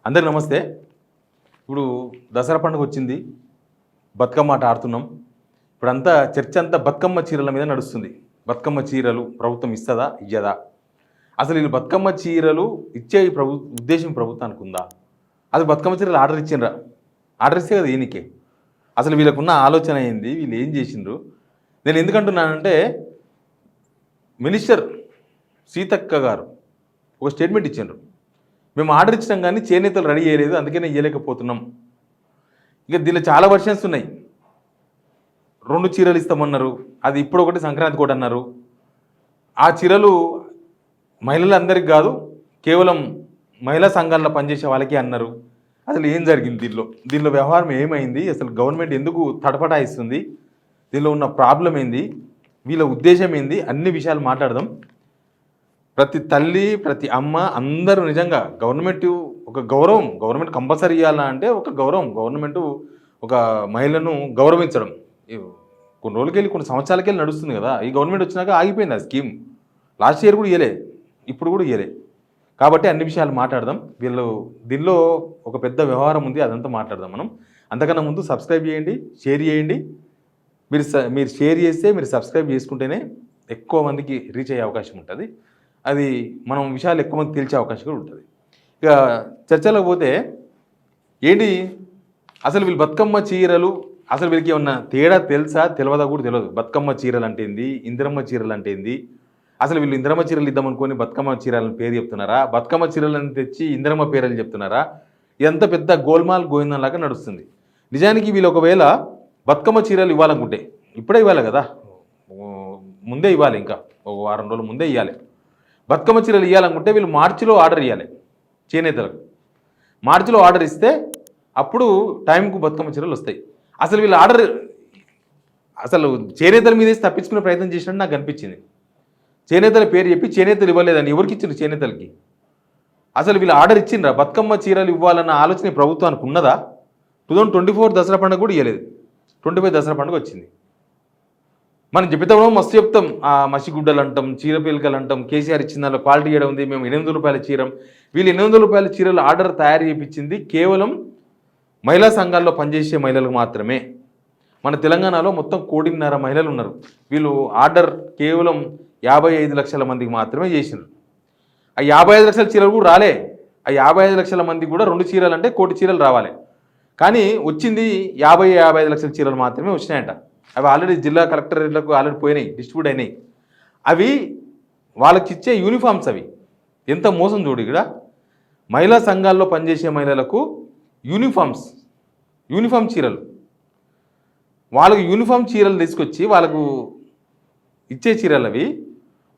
అందరికి నమస్తే. ఇప్పుడు దసరా పండుగ వచ్చింది, బతుకమ్మ ఆట ఆడుతున్నాం. ఇప్పుడంతా చర్చ అంతా బతుకమ్మ చీరల మీద నడుస్తుంది. బతుకమ్మ చీరలు ప్రభుత్వం ఇస్తుందా ఇయ్యదా? అసలు వీళ్ళు బతుకమ్మ చీరలు ఇచ్చే ఉద్దేశం ప్రభుత్వానికి ఉందా? అసలు బతుకమ్మ చీరలు ఆర్డర్ ఇచ్చిండ్రా? ఆర్డర్ ఇస్తే కదా ఈయనకే. అసలు వీళ్ళకున్న ఆలోచన ఏంది, వీళ్ళు ఏం చేసిండ్రు? నేను ఎందుకంటున్నానంటే మినిస్టర్ సీతక్క గారు ఒక స్టేట్మెంట్ ఇచ్చిండ్రు. మేము ఆర్డర్ ఇచ్చినాం కానీ చేనేతలు రెడీ చేయలేదు, అందుకనే ఇవ్వలేకపోతున్నాం. ఇక దీనిలో చాలా వర్షన్స్ ఉన్నాయి. 2 చీరలు ఇస్తామన్నారు, అది ఇప్పుడు ఒకటి సంక్రాంతి కూడా అన్నారు. ఆ చీరలు మహిళలందరికీ కాదు, కేవలం మహిళా సంఘాల్లో పనిచేసే వాళ్ళకి అన్నారు. అసలు ఏం జరిగింది దీనిలో వ్యవహారం ఏమైంది? అసలు గవర్నమెంట్ ఎందుకు తడపటాయిస్తుంది? దీనిలో ఉన్న ప్రాబ్లం ఏంది? వీళ్ళ ఉద్దేశం ఏంది? అన్ని విషయాలు మాట్లాడదాం. ప్రతి తల్లి, ప్రతి అమ్మ అందరూ నిజంగా ఒక గవర్నమెంట్ కంపల్సరీ ఇవ్వాలా అంటే ఒక గవర్నమెంట్ ఒక మహిళను గౌరవించడం కొన్ని రోజులకెళ్ళి కొన్ని సంవత్సరాలకెళ్ళి నడుస్తుంది కదా. ఈ గవర్నమెంట్ వచ్చినాక ఆగిపోయింది ఆ స్కీమ్. లాస్ట్ ఇయర్ కూడా ఇవ్వలే, ఇప్పుడు కూడా ఇవ్వలే. కాబట్టి అన్ని విషయాలు మాట్లాడదాం. దీనిలో ఒక పెద్ద వ్యవహారం ఉంది, అదంతా మాట్లాడదాం మనం. అంతకన్నా ముందు సబ్స్క్రైబ్ చేయండి, షేర్ చేయండి. మీరు షేర్ చేస్తే, మీరు సబ్స్క్రైబ్ చేసుకుంటేనే ఎక్కువ మందికి రీచ్ అయ్యే అవకాశం ఉంటుంది. అది మనం విషయాలు ఎక్కువ మంది తెలిసే అవకాశం కూడా ఉంటుంది. ఇక చర్చలోకి పోతే ఏంటి అసలు వీళ్ళు బతుకమ్మ చీరలు, అసలు వీళ్ళకి ఏమన్నా తేడా తెలుసా తెలియదా కూడా తెలియదు. బతుకమ్మ చీరలు అంటే ఏంది, ఇందిరమ్మ చీరలు అంటే ఏంది? అసలు వీళ్ళు ఇందిరమ్మ చీరలు ఇద్దామనుకొని బతుకమ్మ చీరలను పేరు చెప్తున్నారా? బతుకమ్మ చీరలను తెచ్చి ఇందిరమ్మ పేర్లు చెప్తున్నారా? ఇదంతా పెద్ద గోల్మాల్ గోవిందంలాగా నడుస్తుంది. నిజానికి వీళ్ళు ఒకవేళ బతుకమ్మ చీరలు ఇవ్వాలనుకుంటే ఇప్పుడే ఇవ్వాలి కదా, ముందే ఇవ్వాలి, ఇంకా ఒక వారం రోజుల ముందే ఇవ్వాలి. బతుకమ్మ చీరలు ఇవ్వాలనుకుంటే వీళ్ళు మార్చిలో ఆర్డర్ ఇవ్వాలి చేనేతలకు. మార్చిలో ఆర్డర్ ఇస్తే అప్పుడు టైంకు బతుకమ్మ చీరలు వస్తాయి. అసలు వీళ్ళు అసలు చేనేతల మీద తప్పించుకునే ప్రయత్నం చేసినట్టు నాకు అనిపించింది. చేనేతల పేరు చెప్పి చేనేతలు ఇవ్వలేదని ఎవరికి ఇచ్చిండ్రు? చేనేతలకి. అసలు వీళ్ళు ఆర్డర్ ఇచ్చిండ్రా? బతుకమ్మ చీరలు ఇవ్వాలన్న ఆలోచన ప్రభుత్వానికి ఉన్నదా? 2024 దసరా పండుగ కూడా ఇవ్వలేదు, 25 దసరా పండుగ వచ్చింది. మనం చెప్తాం, మస్తు చెప్తాం, మసిగుడ్డలు అంటాం, చీర పిలకలు అంటాం, కేసీఆర్ ఇచ్చిన దానిలో క్వాలిటీ చేయడం ఉంది, మేము 800 రూపాయల చీరం. వీళ్ళు 800 రూపాయల చీరలు ఆర్డర్ తయారు చేయించింది కేవలం మహిళా సంఘాల్లో పనిచేసే మహిళలకు మాత్రమే. మన తెలంగాణలో మొత్తం 1.5 మహిళలు ఉన్నారు. వీళ్ళు ఆర్డర్ కేవలం 55 లక్షల మందికి మాత్రమే చేసినారు. ఆ 55 లక్షల చీరలు కూడా రాలే. ఆ 55 లక్షల మందికి కూడా 2 చీరలు అంటే 1 కోటి చీరలు రావాలి. కానీ వచ్చింది 55 లక్షల చీరలు మాత్రమే వచ్చినాయంట. అవి ఆల్రెడీ జిల్లా కలెక్టరేట్లకు ఆల్రెడీ పోయినాయి, డిస్ట్రిబ్యూట్ అయినాయి. అవి వాళ్ళకి ఇచ్చే యూనిఫామ్స్. అవి ఎంత మోసం చూడు. ఇక్కడ మహిళా సంఘాల్లో పనిచేసే మహిళలకు యూనిఫామ్ చీరలు, వాళ్ళకు యూనిఫామ్ చీరలు తీసుకొచ్చి వాళ్ళకు ఇచ్చే చీరలు అవి.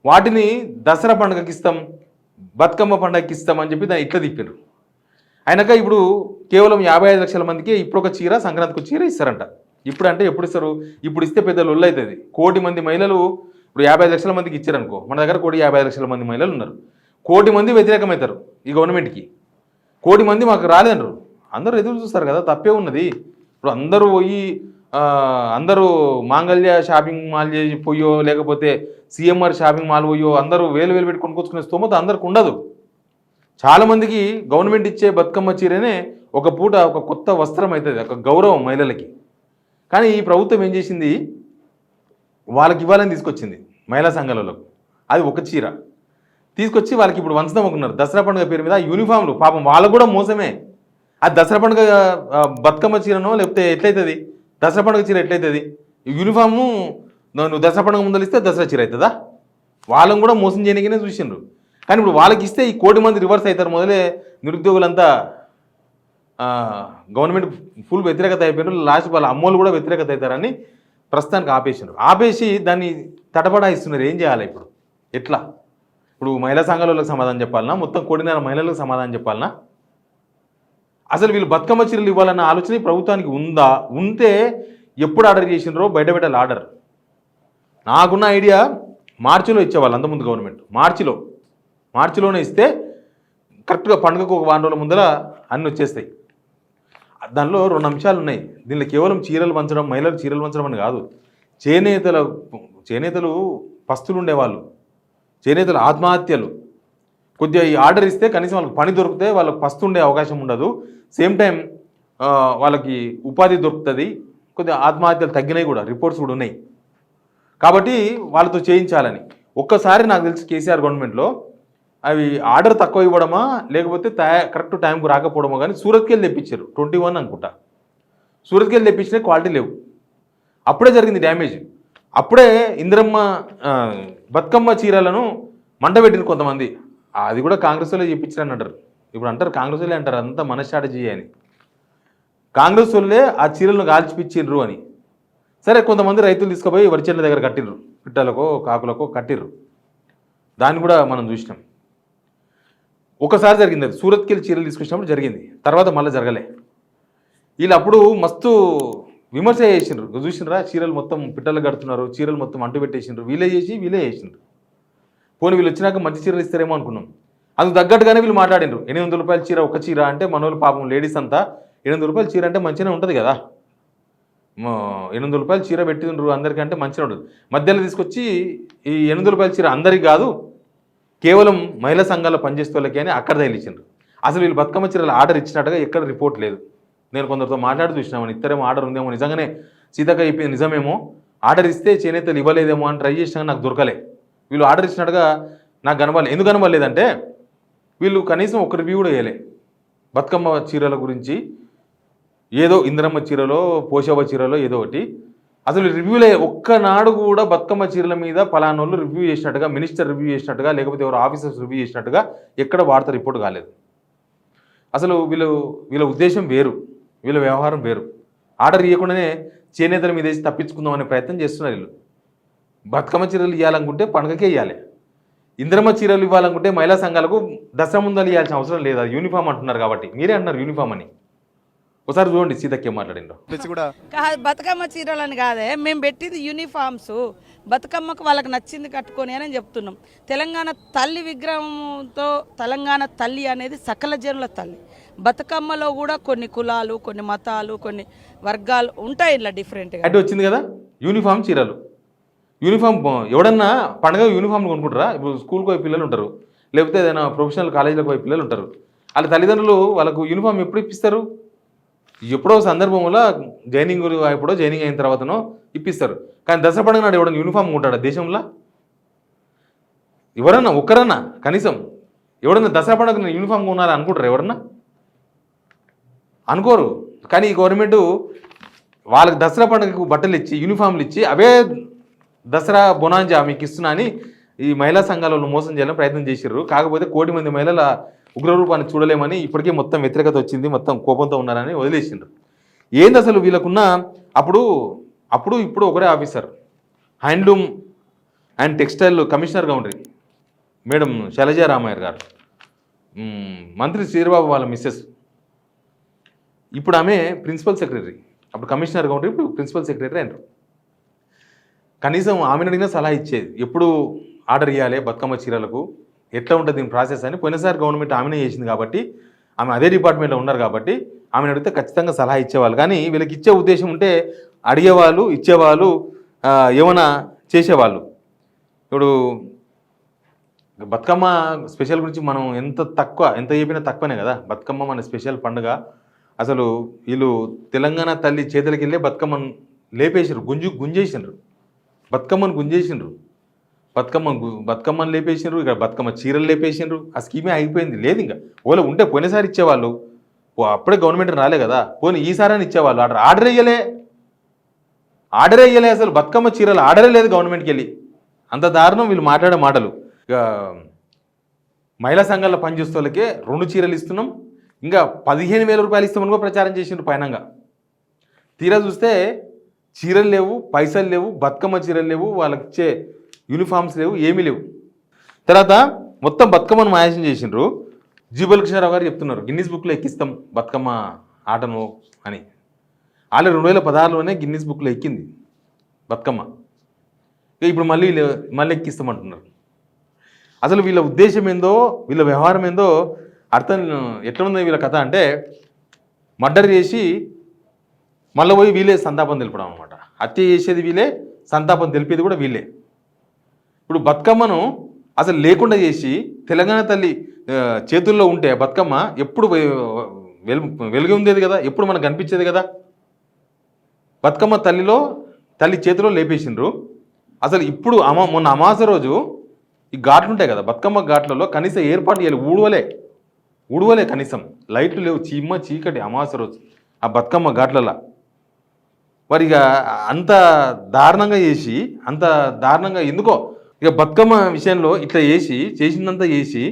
వాటిని దసరా పండుగకి ఇస్తాం, బతుకమ్మ పండుగకి ఇస్తాం అని చెప్పి దాన్ని ఇట్లా తిప్పారు. అయినాక ఇప్పుడు కేవలం 55 లక్షల మందికి ఇప్పుడు ఒక చీర, సంక్రాంతికి చీర ఇస్తారంట. ఇప్పుడు అంటే ఎప్పుడు ఇస్తారు? ఇప్పుడు ఇస్తే పెద్ద లొల్లు అవుతుంది. 1 కోటి మంది మహిళలు ఇప్పుడు 55 లక్షల మందికి ఇచ్చారనుకో, మన దగ్గర 1,50 లక్షల మంది మహిళలు ఉన్నారు. 1 కోటి మంది వ్యతిరేకమవుతారు ఈ గవర్నమెంట్కి. 1 కోటి మంది మాకు రాలేదన్నారు. అందరూ ఎదురు చూస్తారు కదా, తప్పే ఉన్నది. ఇప్పుడు అందరూ మాంగళ్య షాపింగ్ మాల్ చేసి పోయో, లేకపోతే సిఎంఆర్ షాపింగ్ మాల్ పోయో అందరూ వేలు పెట్టి కొనుక్కొచ్చుకునే స్తోమత అందరికి ఉండదు. చాలామందికి గవర్నమెంట్ ఇచ్చే బతుకమ్మ చీరనే ఒక పూట ఒక కొత్త వస్త్రం అవుతుంది, ఒక గౌరవం మహిళలకి. కానీ ఈ ప్రభుత్వం ఏం చేసింది, వాళ్ళకి ఇవ్వాలని తీసుకొచ్చింది మహిళా సంఘాలలో. అది ఒక చీర తీసుకొచ్చి వాళ్ళకి ఇప్పుడు వంచడం అనుకున్నారు. దసరా పండుగ పేరు మీద యూనిఫామ్లు, పాపం వాళ్ళకు కూడా మోసమే. అది దసరా పండుగ బతుకమ్మ చీరనో లేకపోతే ఎట్లయితుంది? దసరా పండుగ చీర ఎట్లయితుంది? యూనిఫాము నువ్వు దసరా పండుగ ముందలు ఇస్తే దసరా చీర అవుతుందా? వాళ్ళని కూడా మోసం చేయడానికనే చూసిండ్రు. కానీ ఇప్పుడు వాళ్ళకి ఇస్తే ఈ 1 కోటి మంది రివర్స్ అవుతారు. మొదలే నిరుద్యోగులంతా గవర్నమెంట్ ఫుల్ వ్యతిరేకత అయిపోయినారు. లాస్ట్ వాళ్ళ అమ్మోళ్ళు కూడా వ్యతిరేకత అవుతారని ప్రస్తుతానికి ఆపేసి దాన్ని తటపడాయిస్తున్నారు. ఏం చేయాలి ఇప్పుడు? ఎట్లా? ఇప్పుడు మహిళా సంఘాలకు సమాధానం చెప్పాలన్నా, మొత్తం 1 కోటి మహిళలకు సమాధానం చెప్పాలన్నా? అసలు వీళ్ళు బతుకమ్మ చీరలు ఇవ్వాలన్న ఆలోచన ప్రభుత్వానికి ఉందా? ఉంటే ఎప్పుడు ఆర్డర్ చేసినారో బయటపెట్టాలి ఆర్డర్. నాకున్న ఐడియా మార్చిలో ఇచ్చేవాళ్ళు, అంతకుముందు గవర్నమెంట్ మార్చిలోనే ఇస్తే కరెక్ట్గా పండుగకు ఒక వారం రోజుల ముందర అన్నీ వచ్చేస్తాయి. దానిలో 2 అంశాలు ఉన్నాయి. దీనిలో కేవలం చీరలు పంచడం, మహిళలు చీరలు పంచడం అని కాదు. చేనేతలు పస్తులు ఉండేవాళ్ళు, చేనేతల ఆత్మహత్యలు, కొద్దిగా ఈ ఆర్డర్ ఇస్తే కనీసం వాళ్ళకి పని దొరికితే వాళ్ళకి పస్తుండే అవకాశం ఉండదు, సేమ్ టైం వాళ్ళకి ఉపాధి దొరుకుతుంది, కొద్దిగా ఆత్మహత్యలు తగ్గినాయి కూడా, రిపోర్ట్స్ కూడా ఉన్నాయి. కాబట్టి వాళ్ళతో చేయించాలని ఒక్కసారి నాకు తెలిసి కేసీఆర్ గవర్నమెంట్లో అవి ఆర్డర్ తక్కువ ఇవ్వడమా లేకపోతే కరెక్ట్ టైంకు రాకపోవడమో కానీ సూరత్కి వెళ్ళి తెప్పించారు 21 అనుకుంటా. సూరత్కి వెళ్ళి తెప్పించిన క్వాలిటీ లేవు, అప్పుడే జరిగింది డ్యామేజ్. అప్పుడే ఇందిరమ్మ బతుకమ్మ చీరలను మంటబెట్టిన కొంతమంది, అది కూడా కాంగ్రెస్ వాళ్ళే చెప్పించారని అంటారు. ఇప్పుడు అంటారు కాంగ్రెస్ వాళ్ళే అంటారు అంతా మన స్ట్రాటజీ అని, కాంగ్రెస్ వాళ్ళే ఆ చీరలను కాల్చిపిచ్చిండ్రు అని. సరే కొంతమంది రైతులు తీసుకుపోయి వరిచెట్ల దగ్గర కట్టిర్రు, పిట్టలకో కాకులకో కట్టిర్రు, దాన్ని కూడా మనం చూసినాం. ఒకసారి జరిగింది అది, సూరత్కి వెళ్ళి చీరలు తీసుకొచ్చినప్పుడు జరిగింది, తర్వాత మళ్ళీ జరగలే. వీళ్ళు అప్పుడు మస్తు విమర్శ చేసిండ్రు, చూసినరా చీరలు మొత్తం పిట్టలు కడుతున్నారు, చీరలు మొత్తం అంటు పెట్టేసిండ్రు, వీళ్ళే చేసిండ్రు. పోనీ వీళ్ళు వచ్చినాక మంచి చీరలు ఇస్తారేమో అనుకున్నాం, అందుకు తగ్గట్టుగానే వీళ్ళు మాట్లాడిండ్రు. 800 రూపాయల చీర ఒక చీర అంటే మనోళ్ళు పాపం లేడీస్ అంతా 800 రూపాయల చీర అంటే మంచిగానే ఉంటుంది కదా, 800 రూపాయల చీర పెట్టిండ్రు అందరికంటే మంచిగా ఉంటుంది. మధ్యలో తీసుకొచ్చి ఈ 800 రూపాయల చీర అందరికి కాదు, కేవలం మహిళా సంఘాల్లో పనిచేసే వాళ్ళకి అని అక్కడ తగిలించిండ్రు. అసలు వీళ్ళు బతుకమ్మ చీరలు ఆర్డర్ ఇచ్చినట్టుగా ఎక్కడ రిపోర్ట్ లేదు. నేను కొందరితో మాట్లాడి చూసినామని, ఇద్దరేమో ఆర్డర్ ఉందేమో, నిజంగానే సీతక్క అయిపోయింది నిజమేమో, ఆర్డర్ ఇస్తే చేనేతలు ఇవ్వలేదేమో అని ట్రై చేసినా నాకు దొరకలే. వీళ్ళు ఆర్డర్ ఇచ్చినట్టుగా నాకు కనబడలేదు. ఎందుకు కనబడలేదంటే వీళ్ళు కనీసం ఒక రివ్యూ కూడా వేయలే బతుకమ్మ చీరల గురించి. ఏదో ఇందిరమ్మ చీరలో పోషవ చీరలో ఏదో ఒకటి, అసలు రివ్యూలే ఒక్కనాడు కూడా బతుకమ్మ చీరల మీద పలానోళ్ళు రివ్యూ చేసినట్టుగా, మినిస్టర్ రివ్యూ చేసినట్టుగా, లేకపోతే ఎవరు ఆఫీసర్స్ రివ్యూ చేసినట్టుగా ఎక్కడ వార్త రిపోర్ట్ కాలేదు. అసలు వీళ్ళ ఉద్దేశం వేరు, వీళ్ళ వ్యవహారం వేరు. ఆర్డర్ ఇవ్వకుండానే చేనేతల మీద వేసి తప్పించుకుందాం అనే ప్రయత్నం చేస్తున్నారు వీళ్ళు. బతుకమ్మ చీరలు ఇవ్వాలనుకుంటే పండుగకే ఇవ్వాలి, ఇందిరమ్మ చీరలు ఇవ్వాలనుకుంటే మహిళా సంఘాలకు దసరా ముందలు ఇవ్వాల్సిన అవసరం లేదు, అది యూనిఫామ్ అంటున్నారు కాబట్టి. మీరే అంటున్నారు యూనిఫామ్ అని. ఒకసారి చూడండి సీతక్కే మాట్లాడిండ్రు. బతుకమ్మ చీరలని కాదే, మేము పెట్టింది యూనిఫామ్స్, బతుకమ్మకు వాళ్ళకి నచ్చింది కట్టుకొని అని చెప్తున్నాం. తెలంగాణ తల్లి విగ్రహంతో తెలంగాణ తల్లి అనేది సకల జనుల తల్లి. బతుకమ్మలో కూడా కొన్ని కులాలు, కొన్ని మతాలు, కొన్ని వర్గాలు ఉంటాయి, ఇలా డిఫరెంట్గా. అంటే వచ్చింది కదా యూనిఫామ్ చీరలు. యూనిఫామ్ ఎవడన్నా పండుగ యూనిఫామ్ కొనుక్కుంటారా? ఇప్పుడు స్కూల్కి పోయే పిల్లలు ఉంటారు, లేకపోతే ఏదైనా ప్రొఫెషనల్ కాలేజీలకు పోయే పిల్లలు ఉంటారు. వాళ్ళ తల్లిదండ్రులు వాళ్ళకు యూనిఫామ్ ఎప్పుడు ఇప్పిస్తారు? ఎప్పుడో సందర్భంలో జైనింగ్ ఎప్పుడో జైనింగ్ అయిన తర్వాతనో ఇప్పిస్తారు. కానీ దసరా పండుగ నాడు ఎవడన్నా యూనిఫామ్ ఉంటాడా దేశంలో? ఎవరన్నా ఒక్కరన్నా కనీసం ఎవడన్నా దసరా పండుగ యూనిఫామ్ కొనాలని అనుకుంటారు? ఎవరన్నా అనుకోరు. కానీ ఈ గవర్నమెంట్ వాళ్ళకి దసరా పండుగకు బట్టలు ఇచ్చి యూనిఫామ్లు ఇచ్చి అవే దసరా బొనాంజా మీకు ఇస్తున్నా అని ఈ మహిళా సంఘాలను మోసం చేయాలని ప్రయత్నం చేసిర్రు. కాకపోతే 1 కోటి మంది మహిళల ఉగ్రరూపాన్ని చూడలేమని ఇప్పటికే మొత్తం వ్యతిరేకత వచ్చింది, మొత్తం కోపంతో ఉన్నారని వదిలేసిండ్రు. ఏంది అసలు వీళ్ళకున్న ఇప్పుడు ఒకరే ఆఫీసర్, హ్యాండ్లూమ్ అండ్ టెక్స్టైల్ కమిషనర్గా ఉండ్రి మేడం శైలజా రామయ్య గారు, మంత్రి శ్రీబాబు వాళ్ళ మిస్సెస్. ఇప్పుడు ఆమె ప్రిన్సిపల్ సెక్రటరీ, అప్పుడు కమిషనర్గా ఉండ్రి, ఇప్పుడు ప్రిన్సిపల్ సెక్రటరీ అంటారు. కనీసం ఆమెను అడిగినా సలహా ఇచ్చేది, ఎప్పుడు ఆర్డర్ ఇవ్వాలి బతుకమ్మ చీరలకు, ఎట్లా ఉంటుంది దీని ప్రాసెస్ అని. పోయినసారి గవర్నమెంట్ ఆమెనే చేసింది కాబట్టి, ఆమె అదే డిపార్ట్మెంట్లో ఉన్నారు కాబట్టి ఆమెను అడిగితే ఖచ్చితంగా సలహా ఇచ్చేవాళ్ళు. కానీ వీళ్ళకి ఇచ్చే ఉద్దేశం ఉంటే అడిగేవాళ్ళు, ఇచ్చేవాళ్ళు, ఏమైనా చేసేవాళ్ళు. ఇప్పుడు బతుకమ్మ స్పెషల్ గురించి మనం ఎంత చెప్పినా తక్కువనే కదా. బతుకమ్మ మన స్పెషల్ పండుగ. అసలు వీళ్ళు తెలంగాణ తల్లి చేతులకి వెళ్ళే బతుకమ్మను లేపేసారు, గుంజేసిండ్రు, బతుకమ్మను గుంజేసిండ్రు, బతుకమ్మను లేపేసిండ్రు, ఇక్కడ బతుకమ్మ చీరలు లేపేసిండ్రు. ఆ స్కీమే అయిపోయింది, లేదు ఇంకా. ఓలా ఉంటే పోయినసారి ఇచ్చేవాళ్ళు, అప్పుడే గవర్నమెంట్ రాలే కదా, పోనీ ఈసారి ఇచ్చేవాళ్ళు. ఆర్డర్ వేయలే అసలు బతుకమ్మ చీరలు ఆర్డరే లేదు గవర్నమెంట్కి వెళ్ళి. అంత దారుణం వీళ్ళు మాట్లాడే మాటలు. ఇక మహిళా సంఘాల్లో పనిచేసే వాళ్ళకే 2 చీరలు ఇస్తున్నాం, ఇంకా 15,000 రూపాయలు ఇస్తామని కూడా ప్రచారం చేసిండ్రు పైనంగా. తీరా చూస్తే చీరలు లేవు, పైసలు లేవు, బతుకమ్మ చీరలు లేవు, వాళ్ళకి ఇచ్చే యూనిఫామ్స్ లేవు, ఏమీ లేవు. తర్వాత మొత్తం బతుకమ్మను మాయాసం చేసిండ్రు. జీబల్ కృష్ణారావు గారు చెప్తున్నారు గిన్నీస్ బుక్లో ఎక్కిస్తాం బతుకమ్మ ఆటను అని. ఆల్రెడీ 2016లోనే గిన్నీస్ బుక్లో ఎక్కింది బతుకమ్మ, ఇప్పుడు మళ్ళీ ఎక్కిస్తామంటున్నారు. అసలు వీళ్ళ ఉద్దేశం ఏందో, వీళ్ళ వ్యవహారం ఏందో అర్థం ఎట్లా ఉంది వీళ్ళ కథ అంటే, మర్డర్ చేసి మళ్ళీ పోయి వీళ్ళే సంతాపం తెలపడం అనమాట. హత్య చేసేది వీళ్ళే, సంతాపం తెలిపేది కూడా వీళ్ళే. ఇప్పుడు బతుకమ్మను అసలు లేకుండా చేసి తెలంగాణ తల్లి చేతుల్లో ఉంటే బతుకమ్మ ఎప్పుడు వెలుగు ఉండేది కదా, ఎప్పుడు మనకు కనిపించేది కదా. బతుకమ్మ తల్లి చేతిలో లేపేసిండ్రు. అసలు ఇప్పుడు మొన్న అమావాస్య రోజు ఈ ఘాట్లు ఉంటాయి కదా, బతుకమ్మ ఘాట్లలో కనీసం ఏర్పాటు చేయాలి. ఊడవలే కనీసం, లైట్లు లేవు, చీకటి అమావాస్య రోజు ఆ బతుకమ్మ ఘాట్లలో. మరి ఇక అంత దారుణంగా ఎందుకో ఇక బతుకమ్మ విషయంలో ఇట్లా చేసిందంతా చేసి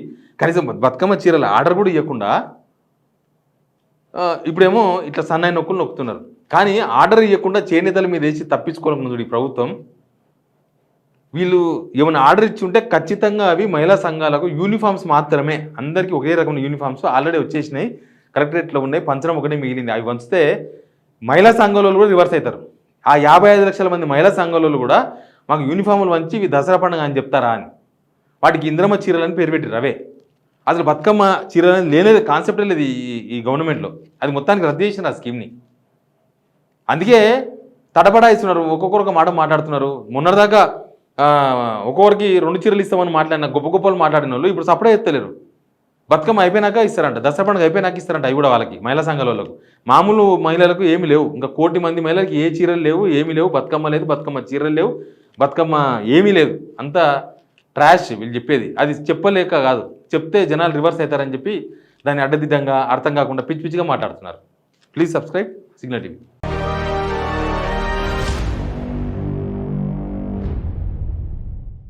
కనీసం బతుకమ్మ చీరల ఆర్డర్ కూడా ఇవ్వకుండా ఇప్పుడేమో ఇట్లా సన్నాయి నొక్కులు నొక్కుతున్నారు. కానీ ఆర్డర్ ఇవ్వకుండా చేనేతల మీద వేసి తప్పించుకోవాలనుకుంది ఈ ప్రభుత్వం. వీళ్ళు ఏమైనా ఆర్డర్ ఇచ్చి ఉంటే ఖచ్చితంగా అవి మహిళా సంఘాలకు యూనిఫామ్స్ మాత్రమే, అందరికీ ఒకే రకమైన యూనిఫామ్స్ ఆల్రెడీ వచ్చేసినాయి, కలెక్టరేట్లో ఉన్నాయి, పంచడం ఒకటే మిగిలింది. అవి వంచితే మహిళా సంఘాల కూడా రివర్స్ అవుతారు. ఆ 55 లక్షల మంది మహిళా సంఘాల కూడా మాకు యూనిఫాములు వంచి ఇవి దసరా పండుగ అని చెప్తారా అని వాటికి ఇంద్రమ్మ చీరలని పేరు పెట్టారు. అవే అసలు బతుకమ్మ చీరలని లేనేది, కాన్సెప్టే లేదు ఈ గవర్నమెంట్లో. అది మొత్తానికి రద్దు చేసిన ఆ స్కీమ్ని. అందుకే తడబడాయిస్తున్నారు, ఒక్కొక్కరు మాట మాట్లాడుతున్నారు. మొన్నటిదాకా ఒక్కొక్కరికి 2 చీరలు ఇస్తామని మాట్లాడిన గొప్పలు మాట్లాడిన వాళ్ళు ఇప్పుడు సపరేట్ ఎత్తలేరు. బతుకమ్మ అయిపోయినాక ఇస్తారంట, దసరా పండుగ అయిపోయినాక ఇస్తారంట. అవి కూడా వాళ్ళకి మహిళా సంఘాల వాళ్ళకు, మామూలు మహిళలకు ఏమి లేవు. ఇంకా 1 కోటి మంది మహిళలకు ఏ చీరలు లేవు, ఏమీ లేవు. బతుకమ్మ లేదు, బతుకమ్మ చీరలు లేవు, బతుకమ్మ ఏమీ లేదు. అంతా ట్రాష్ వీళ్ళు చెప్పేది. అది చెప్పలేక కాదు, చెప్తే జనాలు రివర్స్ అవుతారని చెప్పి దాన్ని అడ్డదిడ్డంగా అర్థం కాకుండా పిచ్చి పిచ్చిగా మాట్లాడుతున్నారు. Please subscribe signal TV.